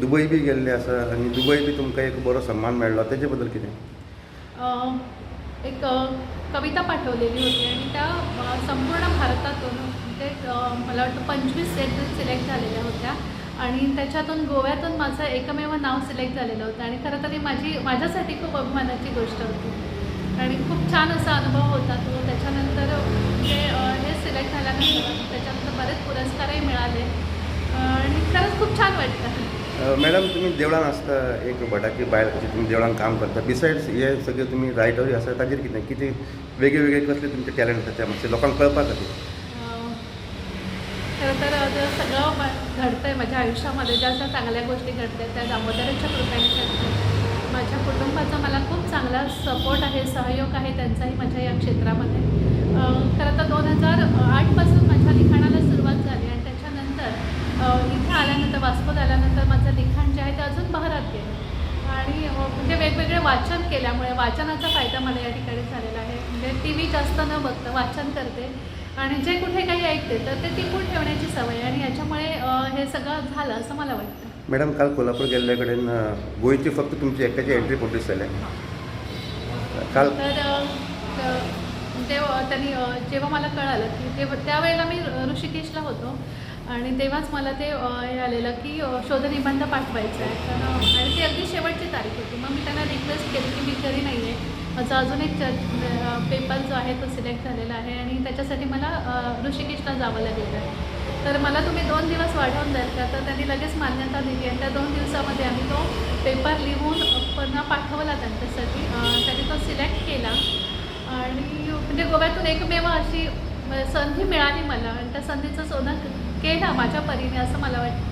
Dubai बी गेल्ले आसा आनी दुबई बी तुमकां एक बरो सन्मान मेळ्ळो तेजे बद्दल कितें? एक कविता पाठवलेली होती आणि त्या संपूर्ण भारतातून ते मला वाटतं 25 स्टेट सिलेक्ट झालेल्या होत्या आणि त्याच्यातून गोव्यातून माझं एकमेव नाव सिलेक्ट झालेलं होतं आणि खरं तरी माझ्यासाठी खूप अभिमानाची गोष्ट होती आणि खूप छान असा अनुभव होता तो. त्याच्यानंतर म्हणजे हे सिलेक्ट झाल्यानंतर त्याच्यानंतर बरेच पुरस्कारही मिळाले आणि खरंच खूप छान वाटतं. मॅडम तुम्ही देवळान आसता एक भटाची बायल कशी तुमी देवळान काम करता, बिसायड्स हे सगळे तुम्ही रायटरूय आसा ताजेर कितें कितें वेगळे वेगळे कसले तुमचे टॅलंट आसा ते मातशें लोकांक कळपा खातीर? खरं तर जे सगळं घडतं आहे माझ्या आयुष्यामध्ये, ज्या ज्या चांगल्या गोष्टी घडत आहेत त्या दामोदराच्या कृपेने घडतात. माझ्या कुटुंबाचा मला खूप चांगला सपोर्ट आहे, सहयोग आहे त्यांचाही माझ्या या क्षेत्रामध्ये. खरं तर 2008पासून माझ्या लिखाणाला सुरुवात झाली आणि त्याच्यानंतर इथे आल्यानंतर वास्कोत आल्यानंतर माझं लिखाण जे आहे ते अजून बहरत गेलं आणि म्हणजे वेगवेगळे वाचन केल्यामुळे वाचनाचा फायदा मला या ठिकाणी झालेला आहे. म्हणजे टी व्ही जास्त न बघता वाचन करते आणि जे कुठे काही ऐकते तर ते टिपून ठेवण्याची सवय आणि याच्यामुळे हे सगळं झालं असं मला वाटतं. मॅडम काल कोल्हापूर गेल्ले कडेन गोंयची फक्त तुमची एकट्याची एंट्री पब्लीश जाल्या काल. तर त्यांनी जेव्हा मला कळालं की त्यावेळेला मी ऋषिकेशला होतो आणि तेव्हाच मला ते हे आलेलं की शोधनिबंध पाठवायचा आहे तर आणि ती अगदी शेवटची तारीख होती. मग मी त्यांना रिक्वेस्ट केली की मी घरी नाही आहे, माझा अजून एक पेपर जो आहे तो सिलेक्ट झालेला आहे आणि त्याच्यासाठी मला ऋषिकेशला जावं लागेल आहे, तर मला तुम्ही 2 दिवस वाढवून द्याल का? तर त्यांनी लगेच मान्यता दिली आणि त्या 2 दिवसामध्ये आम्ही तो पेपर लिहून पुन्हा पाठवला त्यांच्यासाठी. त्यांनी तो सिलेक्ट केला आणि म्हणजे गोव्यातून एकमेव अशी संधी मिळाली मला आणि त्या संधीचं सोनं केलं माझ्या परीने असं मला वाटतं.